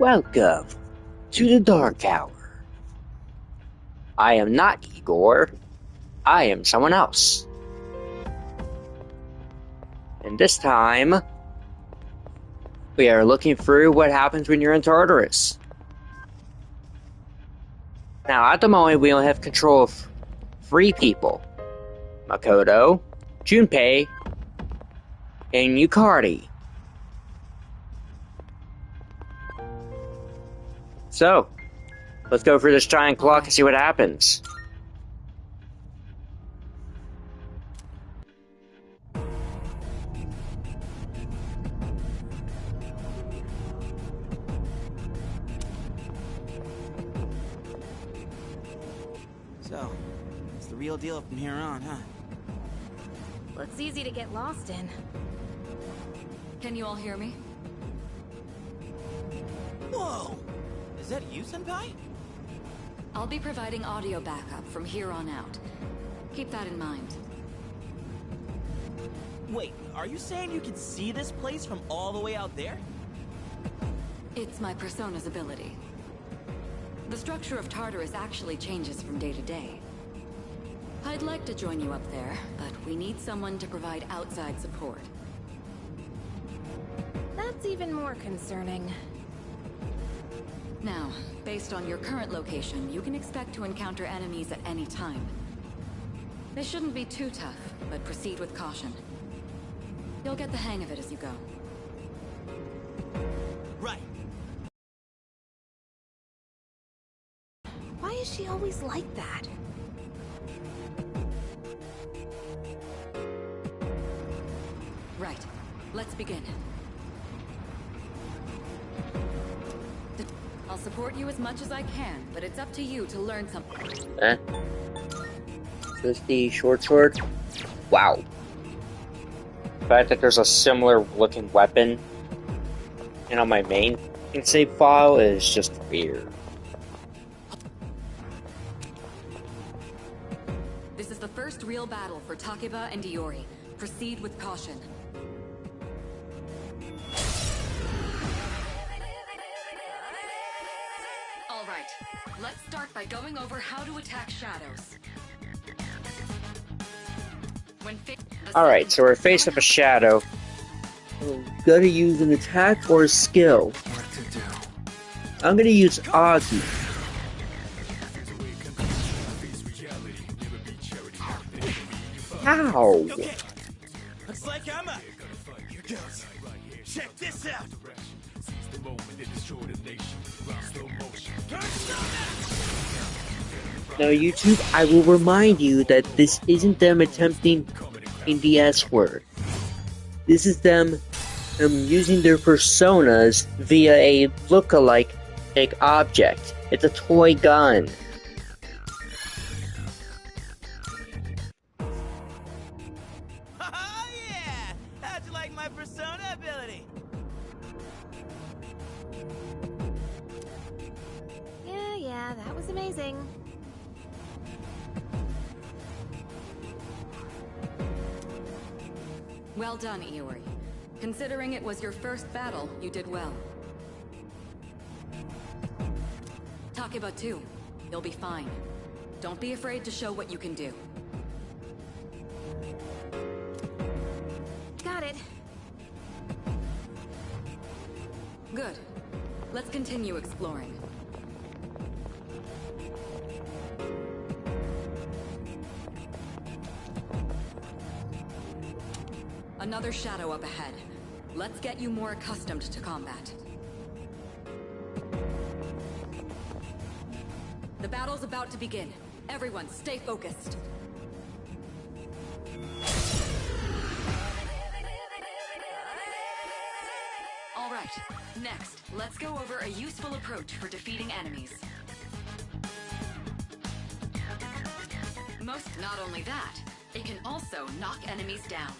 Welcome to the Dark Hour. I am not Igor. I am someone else. And this time, we are looking through what happens when you're in Tartarus. Now, at the moment, we only have control of 3 people. Makoto, Junpei, and Yukari. So, let's go through this giant clock and see what happens. So, it's the real deal from here on, huh? Looks easy to get lost in. Can you all hear me? Whoa! Is that you, Senpai? I'll be providing audio backup from here on out. Keep that in mind. Wait, are you saying you can see this place from all the way out there? It's my persona's ability. The structure of Tartarus actually changes from day to day. I'd like to join you up there, but we need someone to provide outside support. That's even more concerning. Now, based on your current location, you can expect to encounter enemies at any time. They shouldn't be too tough, but proceed with caution. You'll get the hang of it as you go. Right. Why is she always like that? Right. Let's begin. I'll support you as much as I can, but it's up to you to learn something. Is this the short sword? Wow. The fact that there's a similar looking weapon on my main save file is just weird. This is the first real battle for Takeba and Iori. Proceed with caution. Alright, let's start by going over how to attack shadows. Alright, so we're faced with a shadow. Gotta use an attack or a skill. I'm gonna use Augie. Ow! Okay. Looks like I'm up. Here goes. Check this out. Now, YouTube, I will remind you that this isn't them attempting in the S word. This is them using their personas via a look-alike object. It's a toy gun. Oh yeah! How'd you like my persona ability? Yeah, that was amazing. Well done, Iori. Considering it was your first battle, you did well. Takeba too. You'll be fine. Don't be afraid to show what you can do. Got it. Good. Let's continue exploring. Another shadow up ahead. Let's get you more accustomed to combat. The battle's about to begin. Everyone, stay focused. All right, next, let's go over a useful approach for defeating enemies. Not only that, it can also knock enemies down.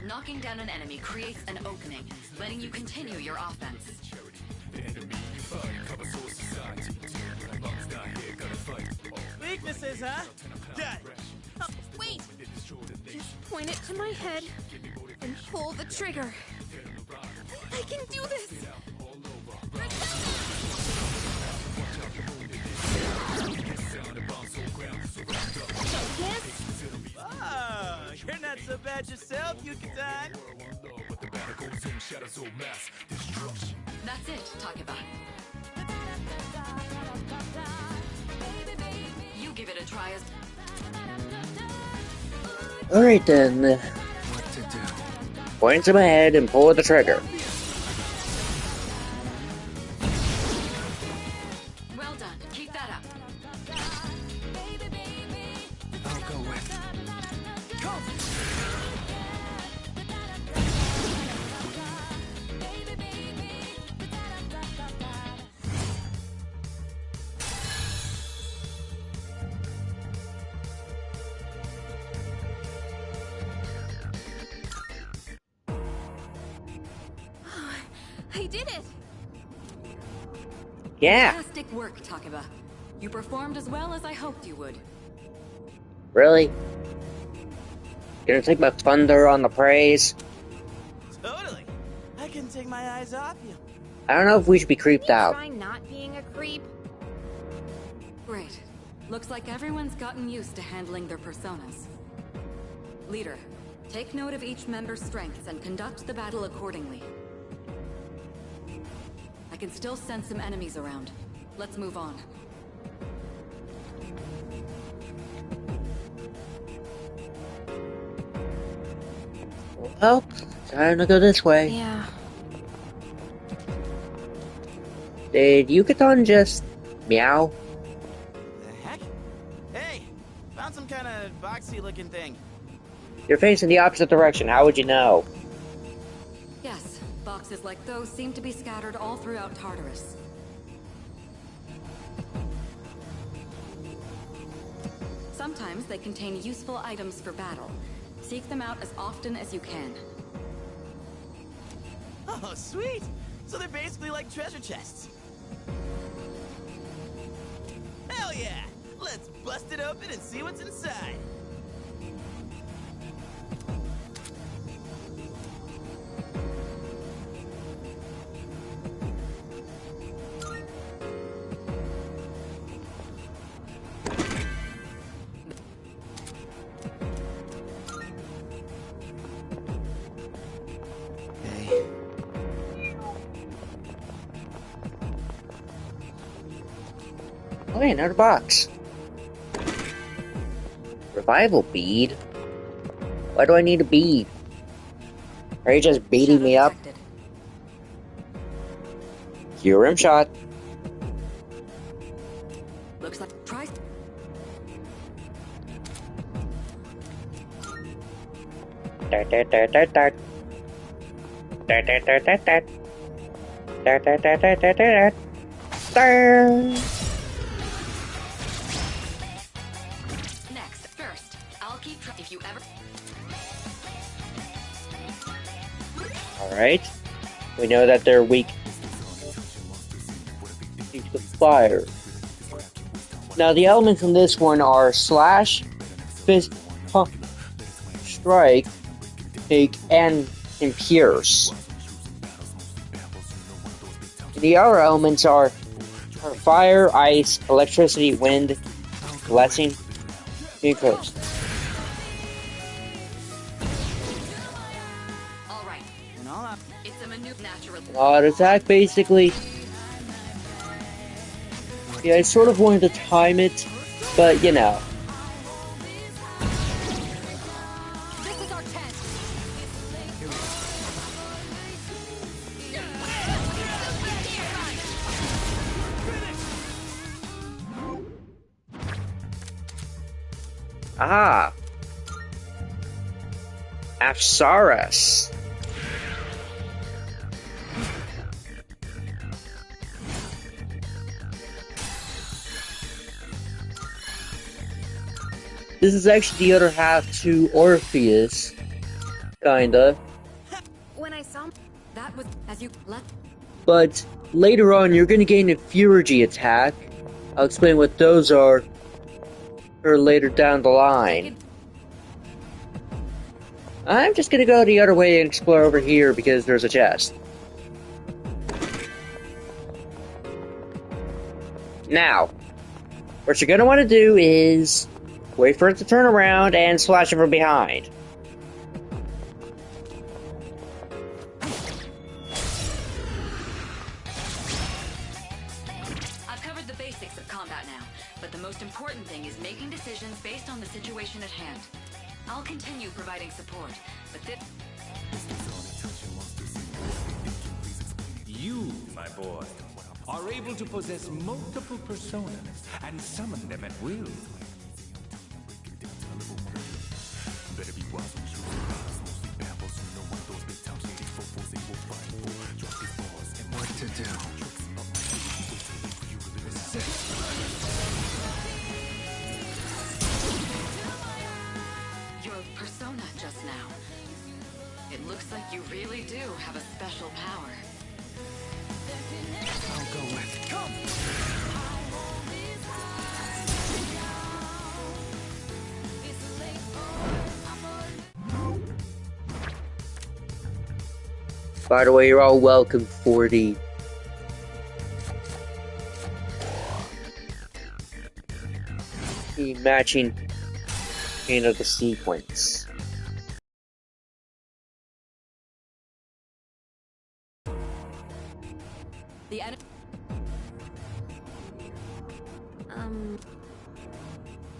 Knocking down an enemy creates an opening, letting you continue your offense. Weaknesses, huh? Got it. Oh, wait! Just point it to my head and pull the trigger. can do this! Oh, you're not so bad yourself, Yucatan. That's it, Takeba. You give it a try as... Alright then. What to do? Point to my head and pull the trigger. Well done. Keep that up. I'll go with. Go! I did it! Yeah, Fantastic work, Takeba. You performed as well as I hoped you would. really? Gonna take my thunder on the praise? Totally. I couldn't take my eyes off you. I don't know if we should be creeped out. Try not being a creep. Great. Looks like everyone's gotten used to handling their personas. Leader, take note of each member's strengths and conduct the battle accordingly. I can still sense some enemies around. Let's move on. Well, time to go this way. Yeah. Did Yucatan just meow? The heck? Hey, found some kind of boxy looking thing. You're facing the opposite direction, how would you know? Yes, boxes like those seem to be scattered all throughout Tartarus. Sometimes they contain useful items for battle. Seek them out as often as you can. Oh, sweet! So they're basically like treasure chests. Hell yeah! Let's bust it open and see what's inside. Okay. Oh, yeah, another box. Revival bead? Why do I need a bead? Are you just beating me Shadow up? detected. Cure rim shot. Looks like try. Dart, dart, dart, dart, dart. Dart, dart, dart, dart, dart. Dart, dart, dart, dart, dart, dart. Dart. Next, first, I'll keep track if you ever. Alright. We know that they're weak to the fire. Now, the elements in this one are slash, fist, pump, strike, take, and pierce. The other elements are fire, ice, electricity, wind, blessing, and curse. All right, And all up. it's a maneuver natural. Odd attack, basically. Yeah, I sort of wanted to time it, but you know. This is our chance. Ah! Apsaras. This is actually the other half to Orpheus. Kinda. When I saw That was as you let. But later on, you're gonna gain a Fury attack. I'll explain what those are or later down the line. I'm just gonna go the other way and explore over here because there's a chest. Now, what you're gonna want to do is wait for it to turn around and slash it from behind. I've covered the basics of combat now, but the most important thing is making decisions based on the situation at hand. I'll continue providing support, but this... You, my boy, are able to possess multiple personas and summon them at will. What to do? Your persona just now. It looks like you really do have a special power. I'll go with. Come! By the way, you're all welcome for the matching end of the sequence. The enemy...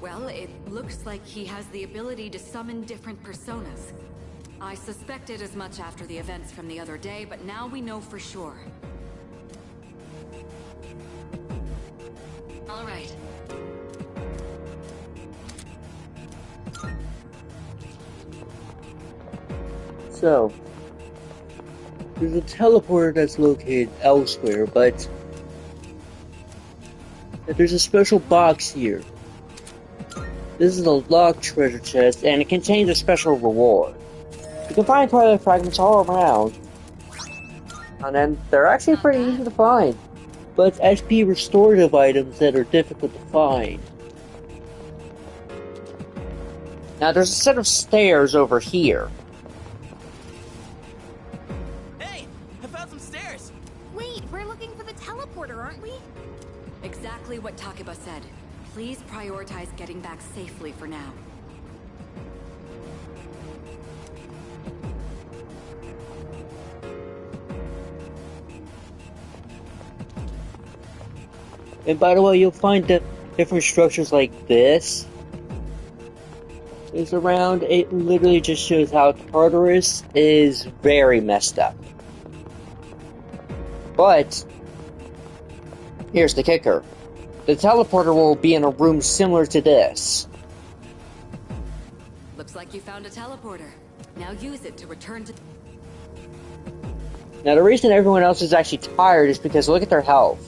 Well, it looks like he has the ability to summon different personas. I suspected as much after the events from the other day, but now we know for sure. All right. So, there's a teleporter that's located elsewhere, but there's a special box here. This is a locked treasure chest, and it contains a special reward. You can find Twilight fragments all around, and then they're actually pretty easy to find, but it's SP restorative items that are difficult to find. Now there's a set of stairs over here. Hey, I found some stairs. Wait, we're looking for the teleporter, aren't we? Exactly what Takeba said. Please prioritize getting back safely for now. And by the way, you'll find that different structures like this is around. It literally just shows how Tartarus is very messed up. But here's the kicker. The teleporter will be in a room similar to this. Looks like you found a teleporter. Now use it to return to... Now the reason everyone else is actually tired is because look at their health.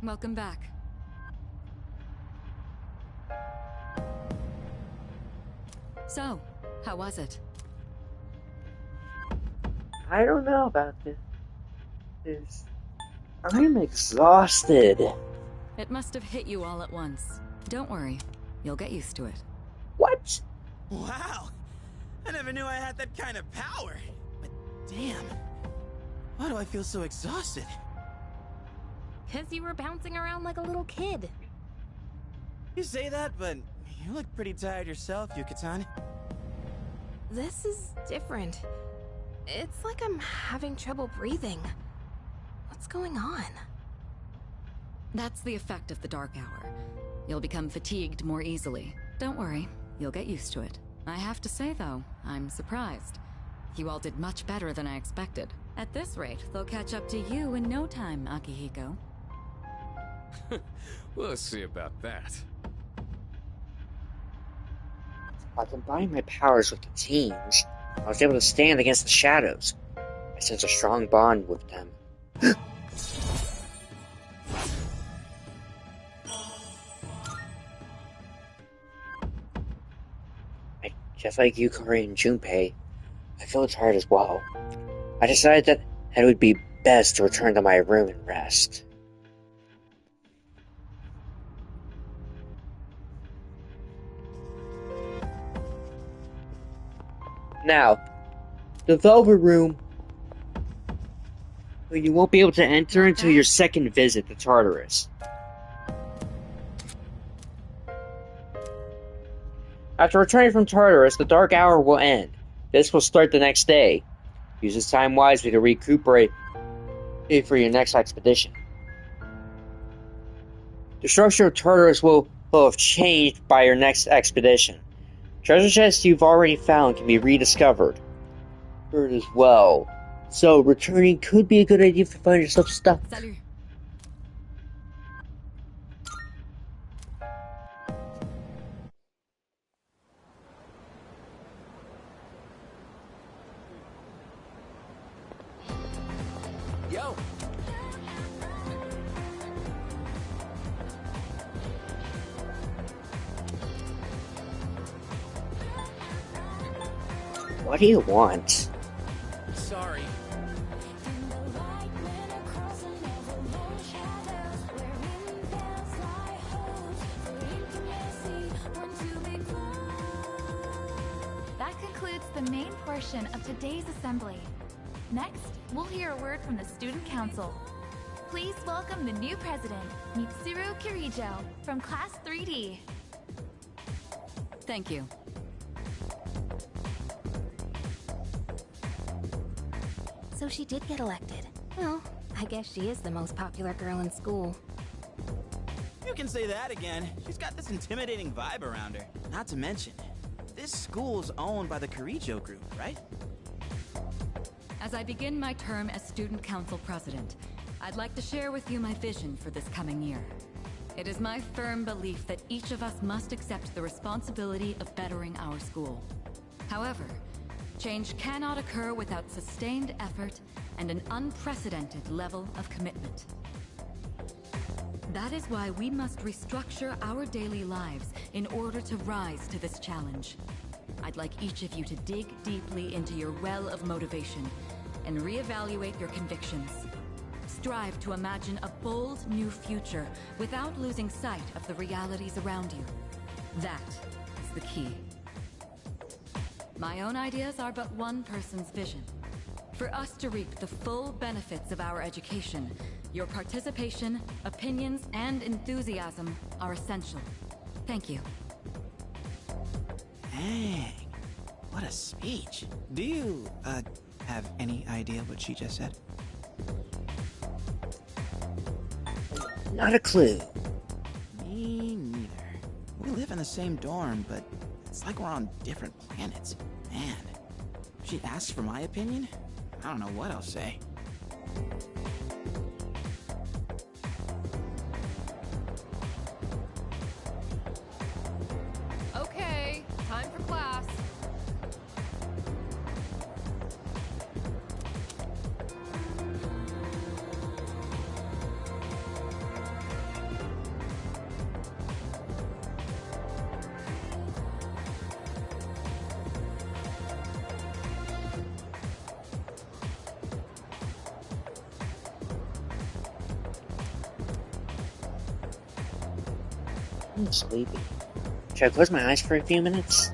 Welcome back. So, how was it? I don't know about this. I'm exhausted. It must have hit you all at once. Don't worry, you'll get used to it. What? Wow, I never knew I had that kind of power. But damn, why do I feel so exhausted? 'Cause you were bouncing around like a little kid. You say that, but you look pretty tired yourself, Yucatan. This is different. It's like I'm having trouble breathing. What's going on? That's the effect of the dark hour. You'll become fatigued more easily. Don't worry, you'll get used to it. I have to say, though, I'm surprised. You all did much better than I expected. At this rate, they'll catch up to you in no time, Akihiko. We'll see about that. By combining my powers with the teams, I was able to stand against the shadows. I sense a strong bond with them. Just like Yukari and Junpei, I feel tired as well. I decided that it would be best to return to my room and rest. Now, the Velvet Room, you won't be able to enter until your second visit to Tartarus. After returning from Tartarus, the Dark Hour will end. This will start the next day. Use this time wisely to recuperate for your next expedition. The structure of Tartarus will have changed by your next expedition. Treasure chests you've already found can be rediscovered as well. So returning could be a good idea if you find yourself stuck. Salut. Yo. What do you want? Sorry. That concludes the main portion of today's assembly. Next, we'll hear a word from the Student Council. Please welcome the new president, Mitsuru Kirijo, from Class 3D. Thank you. So she did get elected. Well, I guess she is the most popular girl in school. You can say that again. She's got this intimidating vibe around her. Not to mention, this school's owned by the Kirijo group, right? As I begin my term as Student Council President, I'd like to share with you my vision for this coming year. It is my firm belief that each of us must accept the responsibility of bettering our school. However, change cannot occur without sustained effort and an unprecedented level of commitment. That is why we must restructure our daily lives in order to rise to this challenge. I'd like each of you to dig deeply into your well of motivation and reevaluate your convictions. Strive to imagine a bold new future without losing sight of the realities around you. That is the key. My own ideas are but one person's vision. For us to reap the full benefits of our education, your participation, opinions, and enthusiasm are essential. Thank you. Dang. What a speech. Do you, have any idea what she just said? Not a clue. Me neither. We live in the same dorm, but it's like we're on different planets. Man, if she asks for my opinion, I don't know what I'll say. Okay, time for class. I'm sleepy. Should I close my eyes for a few minutes?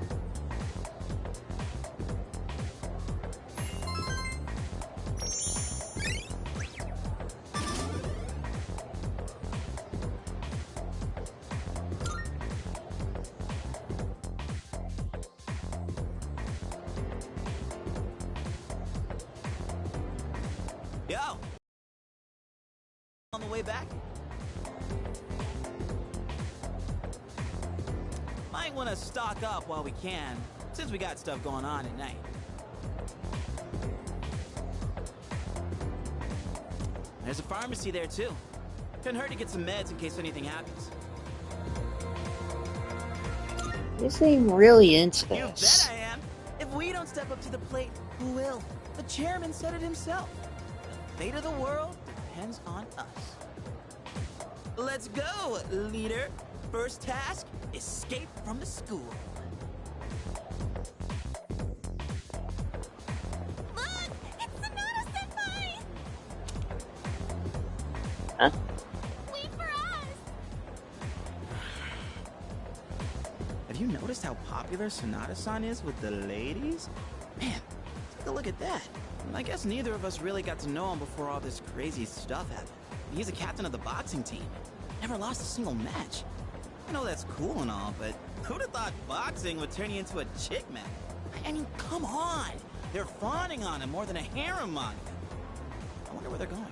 Yo! On the way back? Might want to stock up while we can, since we got stuff going on at night. There's a pharmacy there too. Couldn't hurt to get some meds in case anything happens. You seem really into You this. bet I am. If we don't step up to the plate, who will? The chairman said it himself. The fate of the world depends on us. Let's go, leader. First task, escape from the school. Look! It's Sonata-senpai! Huh? Wait for us! Have you noticed how popular Sonata-san is with the ladies? Man, take a look at that. I guess neither of us really got to know him before all this crazy stuff happened. He's a captain of the boxing team. Never lost a single match. I know that's cool and all, but who'd have thought boxing would turn you into a chick man? I mean, come on! They're fawning on him more than a harem manga. I wonder where they're going.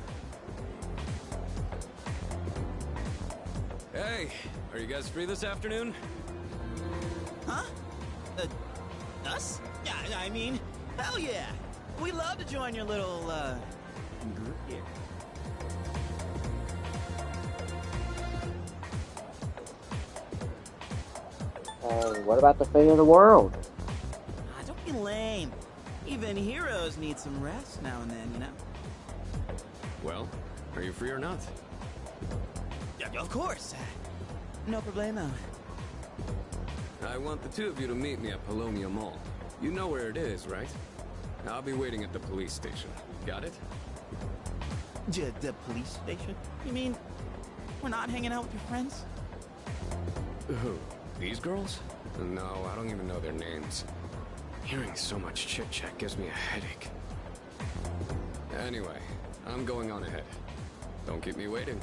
Hey, are you guys free this afternoon? Huh? Us? Yeah, I mean, hell yeah! We'd love to join your little, group here. What about the fate of the world? Ah, don't be lame. Even heroes need some rest now and then, you know? Well, are you free or not? Yeah, of course. No problemo. I want the two of you to meet me at Palomia Mall. You know where it is, right? I'll be waiting at the police station. Got it? The police station? You mean we're not hanging out with your friends? Who? These girls? No, I don't even know their names. Hearing so much chit-chat gives me a headache. Anyway, I'm going on ahead. Don't keep me waiting.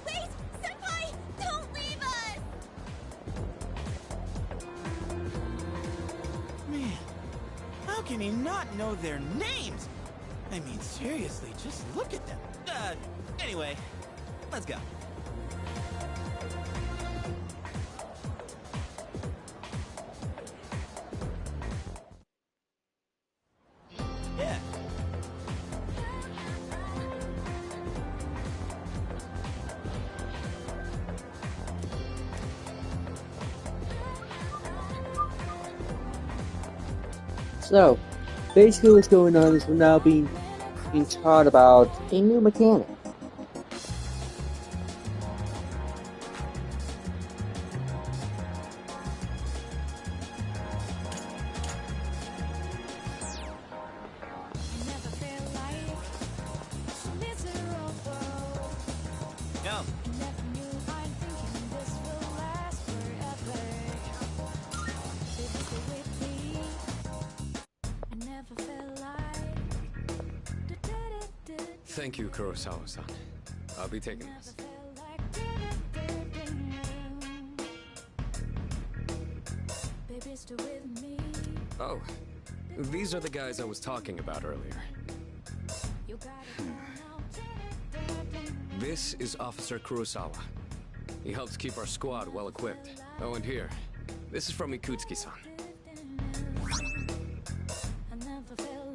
Wait! Senpai! Don't leave us! Man, how can he not know their names? I mean, seriously, just look at them. Anyway, let's go. Yeah. So, basically what's going on is we're now being taught about a new mechanic. Go. Thank you, Kurosawa-san. I'll be taking this. Oh, these are the guys I was talking about earlier. This is Officer Kurosawa. He helps keep our squad well equipped. Oh, and here, this is from Ikutsuki-san.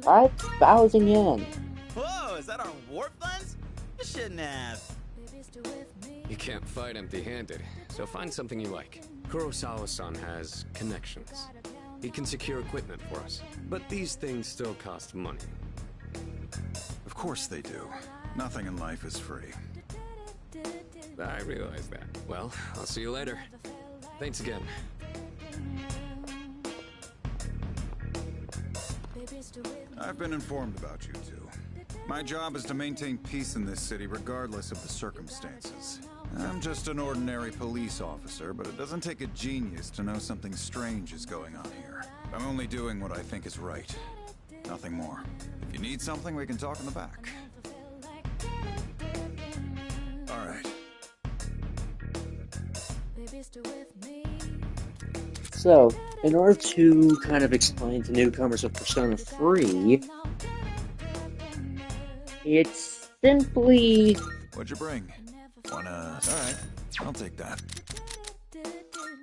5,000 yen. Whoa, is that our warp funds? You shouldn't have. You can't fight empty-handed, so find something you like. Kurosawa-san has connections. He can secure equipment for us, but these things still cost money. Of course they do. Nothing in life is free. I realize that. Well, I'll see you later. Thanks again. I've been informed about you two. My job is to maintain peace in this city regardless of the circumstances. I'm just an ordinary police officer, but it doesn't take a genius to know something strange is going on here. I'm only doing what I think is right. Nothing more. If you need something, we can talk in the back. All right. So, in order to kind of explain to newcomers of Persona 3, it's simply... What'd you bring? Wanna... Alright, I'll take that.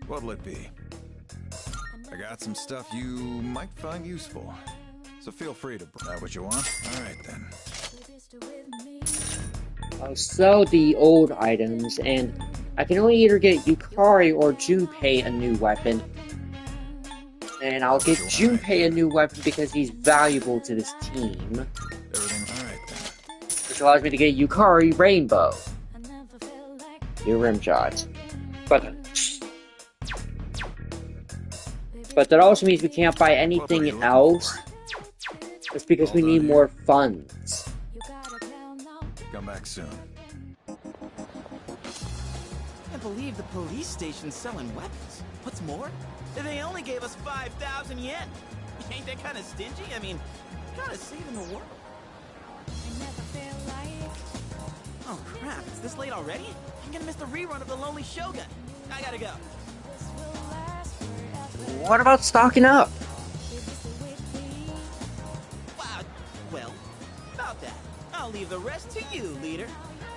What'll it be? I got some stuff you might find useful. So feel free to... That what you want? Alright then. I'll sell the old items, and I can only either get Yukari or Junpei a new weapon. And I'll get Junpei a new weapon because he's valuable to this team. Everything alright then. Which allows me to get Yukari Rainbow. New rim shot. But that also means we can't buy anything else. It's because we need more funds. Come back soon. Can't believe the police station's selling weapons. What's more, They only gave us 5,000 yen. Ain't that kind of stingy? I mean, kind of saving the world. Oh crap, it's this late already? I'm gonna miss the rerun of The Lonely Shogun. I gotta go. What about stocking up? Wow, well, about that. I'll leave the rest to you, leader.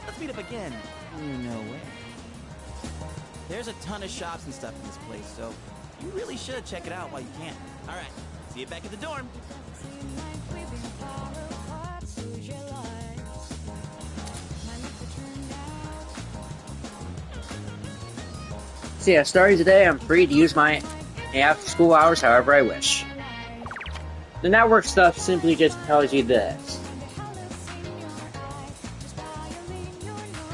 Let's meet up again. No way. There's a ton of shops and stuff in this place, so you really should check it out while you can. Alright, see you back at the dorm. So yeah, starting today, I'm free to use my after-school hours however I wish. The network stuff simply just tells you this.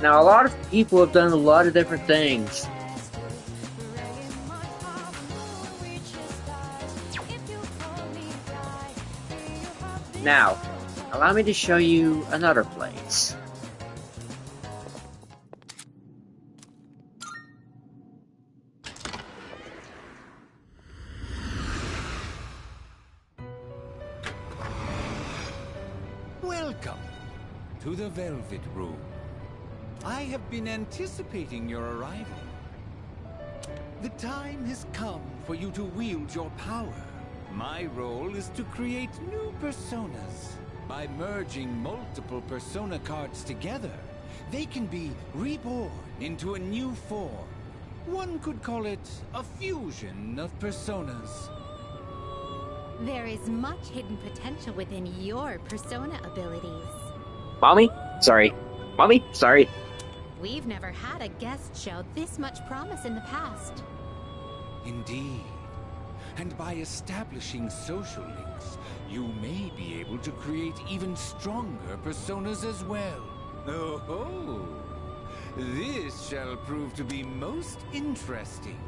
Now, a lot of people have done a lot of different things. Now, allow me to show you another place. Welcome to the Velvet Room. I have been anticipating your arrival. The time has come for you to wield your power. My role is to create new personas. By merging multiple persona cards together, they can be reborn into a new form. One could call it a fusion of personas. There is much hidden potential within your persona abilities. Mommy? Sorry. Mommy? Sorry. We've never had a guest show this much promise in the past. Indeed. And by establishing social links, you may be able to create even stronger personas as well. Oh, this shall prove to be most interesting.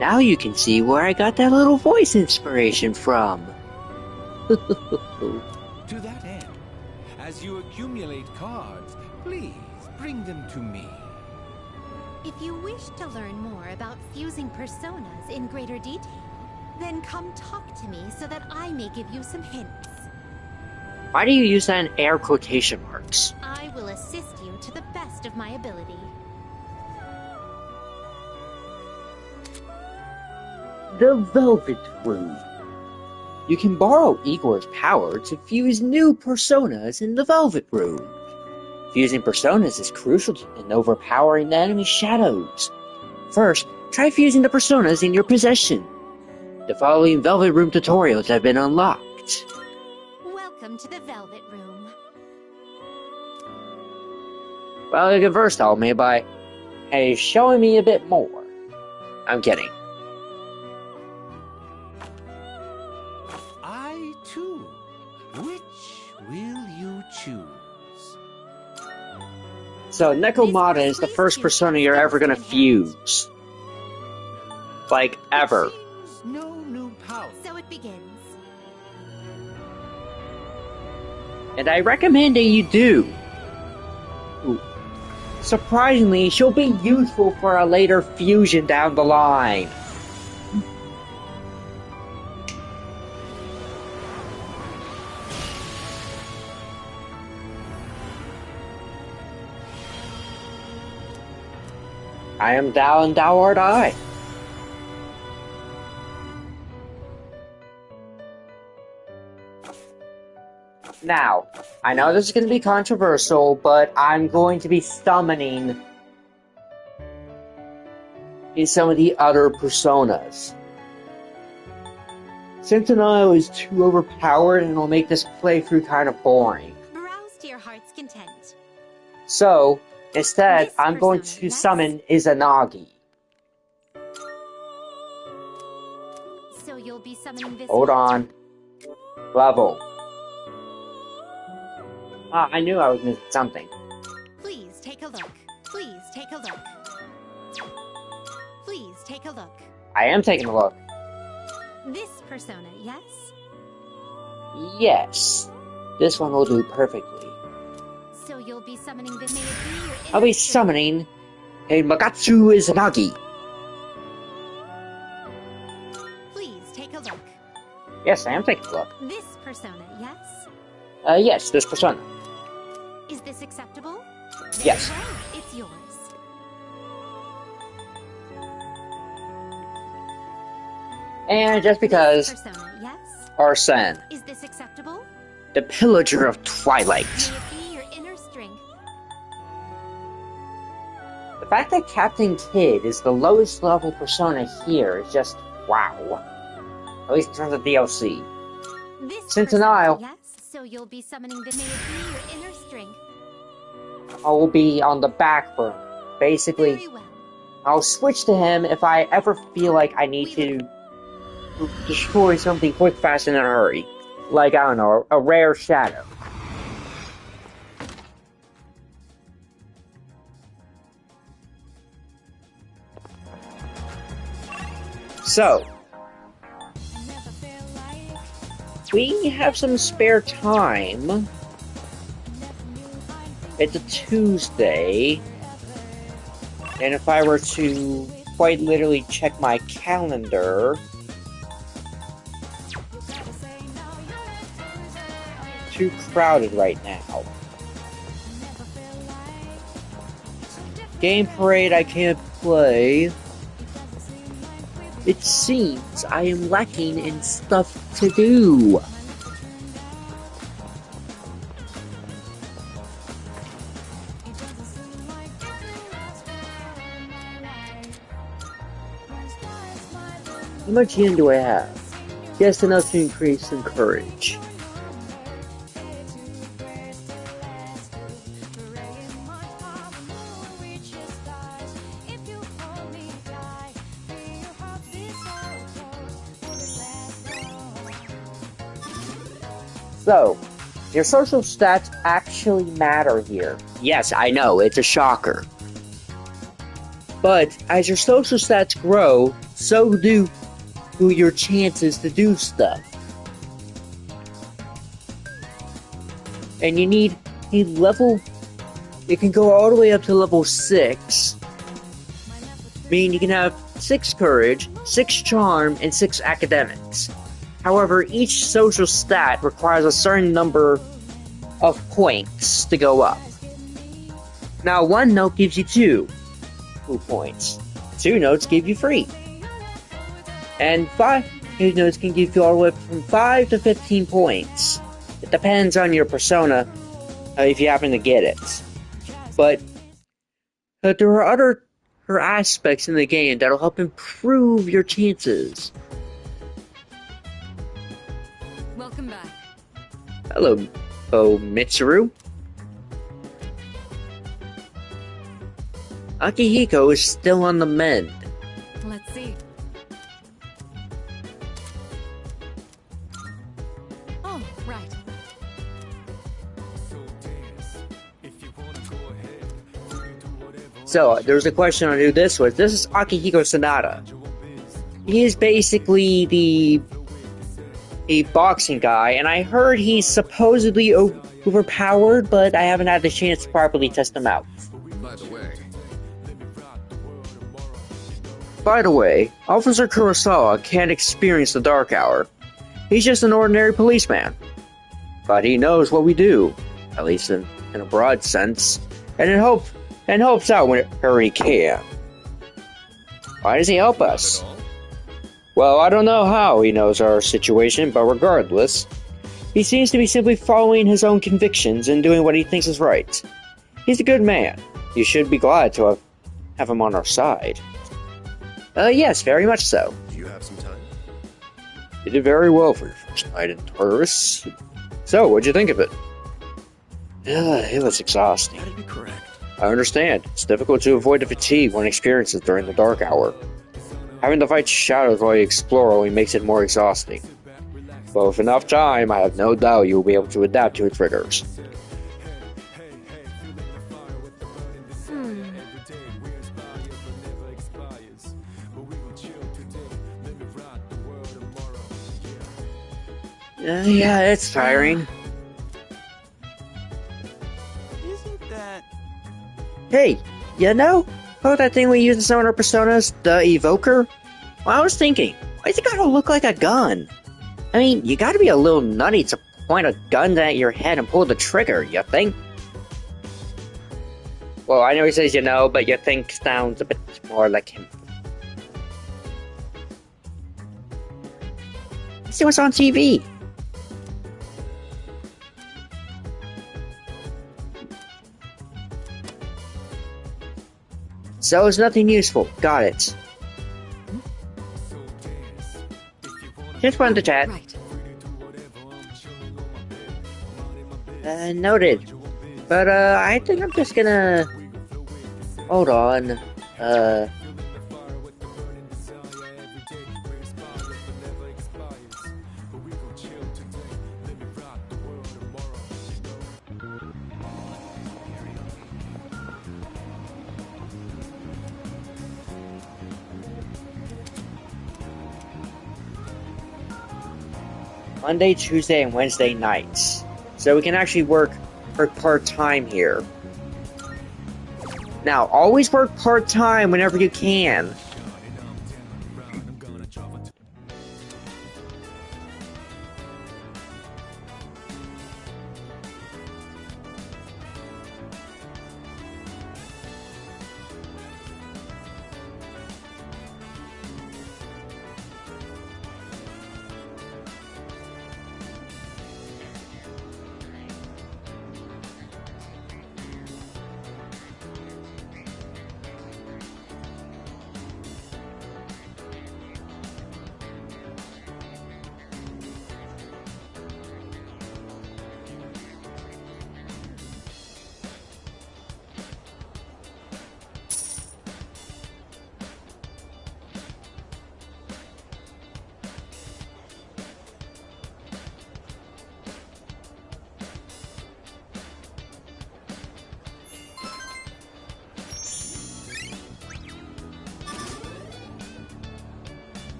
Now you can see where I got that little voice inspiration from. To that end, as you accumulate cards, please bring them to me. If you wish to learn more about fusing personas in greater detail, then come talk to me so that I may give you some hints. Why do you use that in air quotation marks? I will assist you to the best of my ability. The Velvet Room. You can borrow Igor's power to fuse new personas in the Velvet Room. Fusing personas is crucial in overpowering the enemy's shadows. First, try fusing the personas in your possession. The following Velvet Room tutorials have been unlocked. Welcome to the Velvet Room. Well, you can first tell me by, hey, showing me a bit more. I'm kidding. I too. Which will you choose? So, Nekomata is the first persona you're ever gonna fuse. Like, ever. Seems no new power. So it begins. And I recommend that you do. Ooh. Surprisingly, she'll be useful for a later fusion down the line. I am thou and thou art I. Now, I know this is going to be controversial, but I'm going to be summoning in some of the other personas. Sentinel is too overpowered and it'll make this playthrough kind of boring. Browse to your heart's content. So, instead, This I'm going persona, to yes? summon Izanagi. So you'll be summoning this. Hold on. Level. Ah, I knew I was missing something. Please take a look. Please take a look. Please take a look. I am taking a look. This persona, yes? Yes. This one will do perfectly. So you'll be summoning this. May it be your I'll be inner summoning a Magatsu Izanagi. Yes, I am taking a look. This persona, yes? Yes, this persona. Is this acceptable? Yes. Right, it's yours. And just because This persona, yes? Arsene, Is this acceptable? the Pillager of Twilight. May it be your inner strength. The fact that Captain Kidd is the lowest level persona here is just wow. At least in terms of DLC. This Centennial. persona, yes? So you'll be summoning the. May it be your inner strength. I will be on the back burner. Basically, Very well. I'll switch to him if I ever feel like I need to destroy something quick, fast, and in a hurry. Like, I don't know, a rare shadow. So, we have some spare time. It's a Tuesday. And if I were to quite literally check my calendar, too crowded right now. Game Parade I can't play. It seems I am lacking in stuff to do. How much yen do I have? Just enough to increase some courage. So, your social stats actually matter here. Yes, I know, it's a shocker. But as your social stats grow, so do your chances to do stuff. And you need a level, it can go all the way up to level 6. Meaning you can have 6 courage, 6 charm, and 6 academics. However, each social stat requires a certain number of points to go up. Now, 1 note gives you 2 points. 2 notes give you 3. And 5 notes can give you all the way from 5 to 15 points. It depends on your persona, if you happen to get it. But there are other aspects in the game that'll help improve your chances. Welcome back. Hello, Mitsuru. Akihiko is still on the mend. Let's see. Oh, right. So, there's a question on who this was. This is Akihiko Sanada. He is basically a boxing guy, and I heard he's supposedly overpowered, but I haven't had the chance to properly test him out. By the way, Officer Kurosawa can't experience the Dark Hour. He's just an ordinary policeman. But he knows what we do, at least in a broad sense, and helps out whenever he can. Why does he help us? Well, I don't know how he knows our situation, but regardless, he seems to be simply following his own convictions and doing what he thinks is right. He's a good man. You should be glad to have him on our side. Yes, very much so. Do you have some time? You did very well for your first night in Taurus. So, what'd you think of it? It was exhausting. That'd be correct. I understand. It's difficult to avoid the fatigue one experiences during the Dark Hour. Having to fight shadows while you explore only makes it more exhausting. But with enough time, I have no doubt you will be able to adapt to its triggers. Yeah, it's tiring. Isn't that... Hey, you know about that thing we use in some of our personas, the Evoker? Well, I was thinking, why does it gotta look like a gun? I mean, you gotta be a little nutty to point a gun at your head and pull the trigger, you think? Well, I know he says you know, but you think sounds a bit more like him. Let's see what's on TV. So it's nothing useful. Got it. Just wanted to chat. Right. Noted. But, I think I'm just gonna... Hold on. Monday, Tuesday, and Wednesday nights. So we can actually work part-time here. Now, always work part-time whenever you can.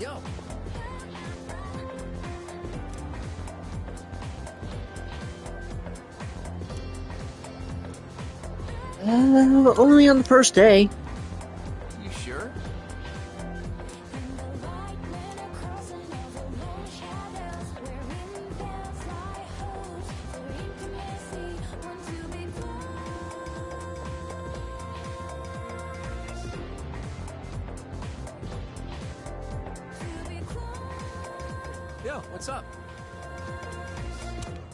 Yo. Only on the first day. You sure? Yo, what's up?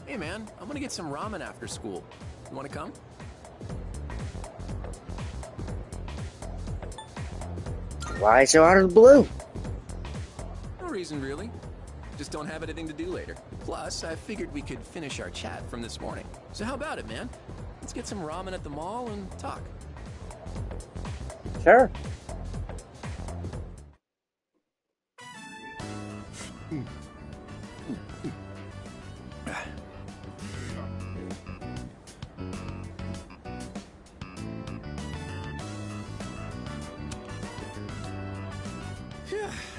Hey man, I'm gonna get some ramen after school. You wanna come? Why so out of the blue? No reason really. Just don't have anything to do later. Plus, I figured we could finish our chat from this morning. So how about it, man? Let's get some ramen at the mall and talk. Sure.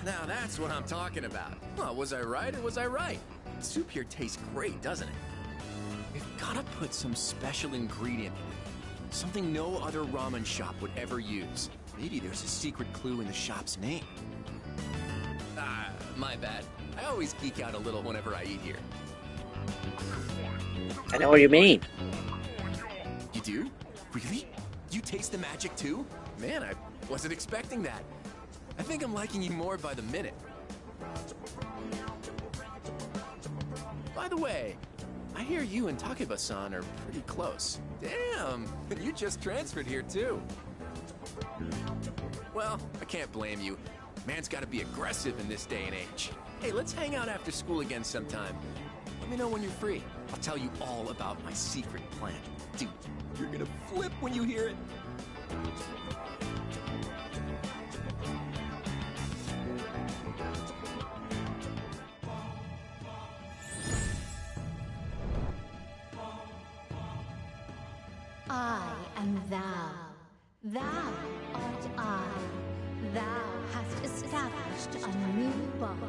Now that's what I'm talking about. Well, was I right or was I right? Soup here tastes great, doesn't it? We've gotta put some special ingredient in it. Something no other ramen shop would ever use. Maybe there's a secret clue in the shop's name. Ah, my bad. I always geek out a little whenever I eat here. I know what you mean. You do? Really? You taste the magic too? Man, I wasn't expecting that. I think I'm liking you more by the minute. By the way, I hear you and Takeba-san are pretty close. Damn, you just transferred here too. Well, I can't blame you. Man's gotta be aggressive in this day and age. Hey, let's hang out after school again sometime. Let me know when you're free. I'll tell you all about my secret plan. Dude, you're gonna flip when you hear it. hatched a new bond.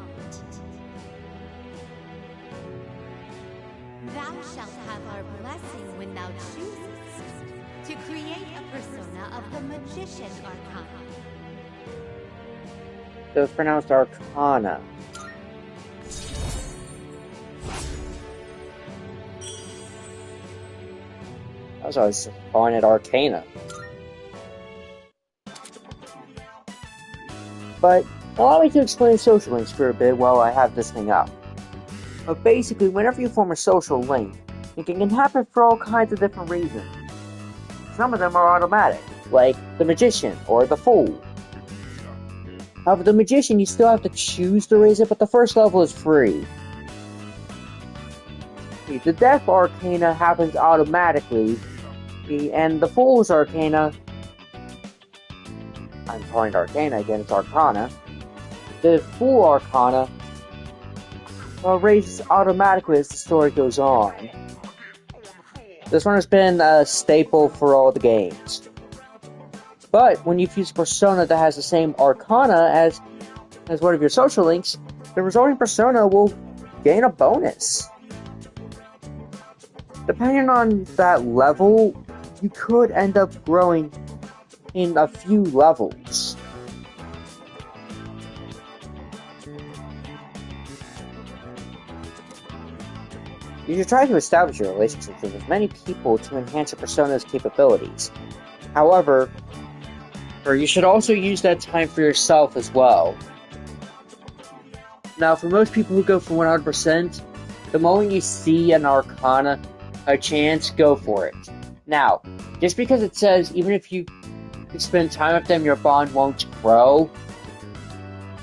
Thou shalt have our blessing when thou choosest to create a persona of the Magician Arcana. So it's pronounced Arcana. I was always calling it Arcana. But allow me to explain social links for a bit while I have this thing up. But basically, whenever you form a social link, it can happen for all kinds of different reasons. Some of them are automatic, like the Magician or the Fool. However, the Magician, you still have to choose to raise it, but the first level is free. The Death Arcana happens automatically, and the Fool's Arcana, I'm calling it Arcana again, it's Arcana. The Fool Arcana raises automatically as the story goes on. This one has been a staple for all the games. But when you fuse a persona that has the same Arcana as one of your social links, the resulting persona will gain a bonus. Depending on that level, you could end up growing in a few levels. You should try to establish your relationships with as many people to enhance your persona's capabilities. However, you should also use that time for yourself as well. Now, for most people who go for 100%, the moment you see an Arcana, a chance, go for it. Now, just because it says even if you spend time with them, your bond won't grow,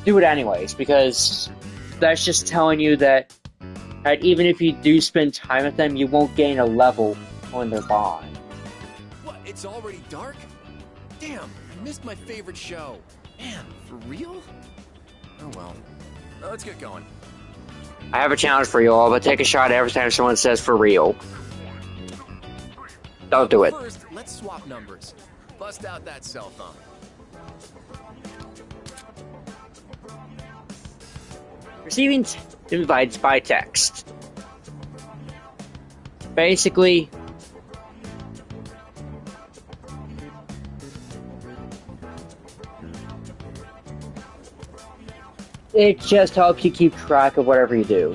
do it anyways, because that's just telling you that even if you do spend time with them, you won't gain a level on their bond. What, it's already dark? Damn, I missed my favorite show. Man, for real? Oh well. Let's get going. I have a challenge for you all, but take a shot every time someone says for real. Don't do it. First, let's swap numbers. Bust out that cell phone. Receiving invites by text. Basically, it just helps you keep track of whatever you do.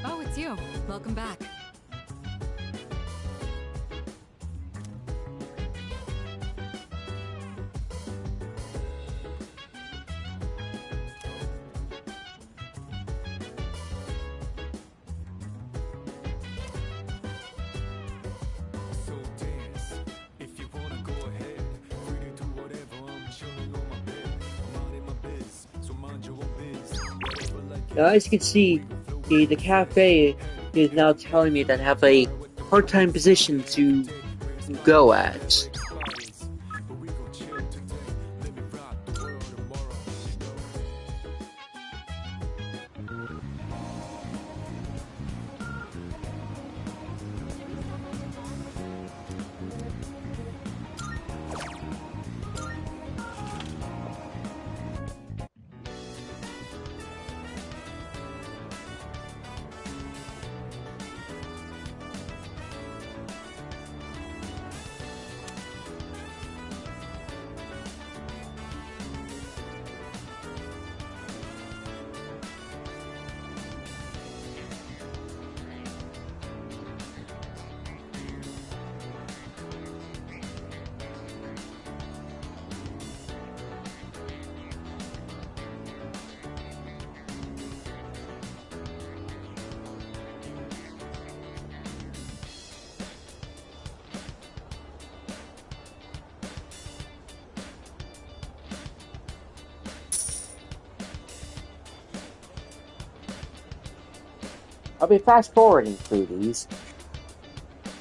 Oh, it's you. Welcome back. Now, as you can see, the cafe is now telling me that I have a part-time position to go at. I'll be fast forwarding through these,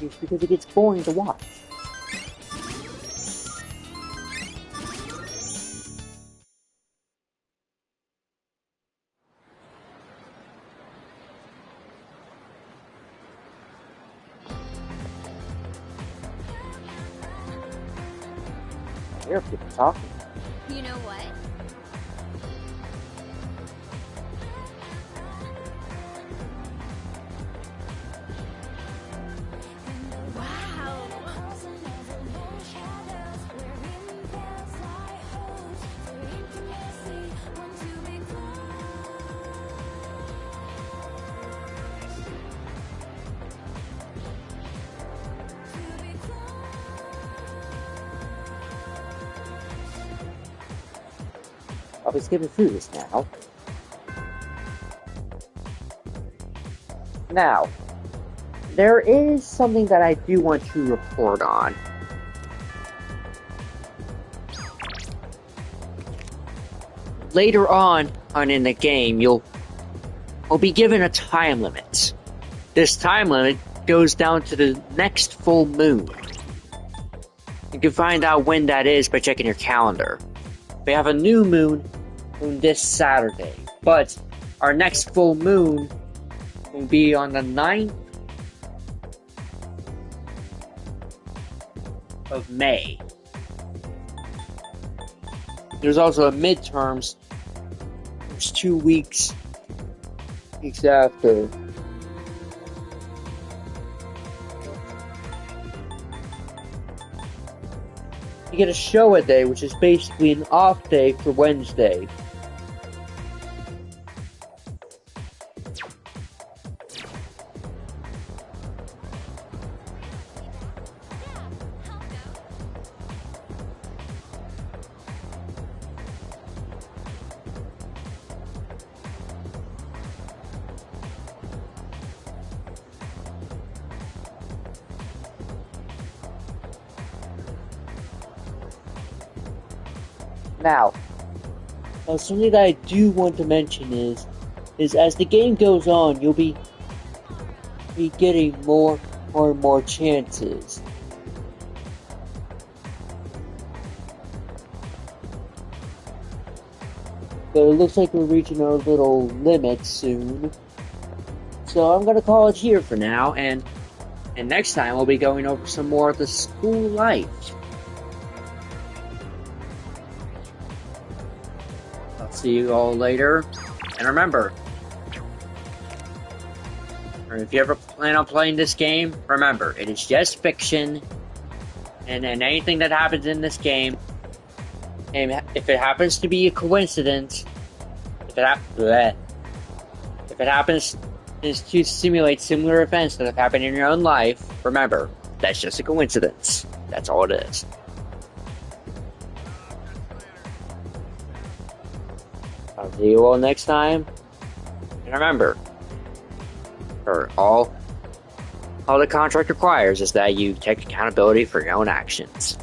just because it gets boring to watch. hear people talking. You know what? Wow. I'll be skipping through this now. Now, there is something that I do want to report on. Later on in the game, you'll be given a time limit. This time limit goes down to the next full moon. You can find out when that is by checking your calendar. We have a new moon this Saturday, but our next full moon will be on the 9th of May. There's also a midterms. There's 2 weeks after. You get a show a day, which is basically an off day for Wednesday. Now, something that I do want to mention is as the game goes on, you'll be getting more and more chances. But it looks like we're reaching our little limit soon. So I'm gonna call it here for now, and next time we'll be going over some more of the school life. I'll see you all later. And remember, if you ever plan on playing this game, remember, it is just fiction. And anything that happens in this game, and if it happens to be a coincidence, if it happens is to simulate similar events that have happened in your own life, remember, that's just a coincidence. That's all it is. I'll see you all next time. And remember, all the contract requires is that you take accountability for your own actions.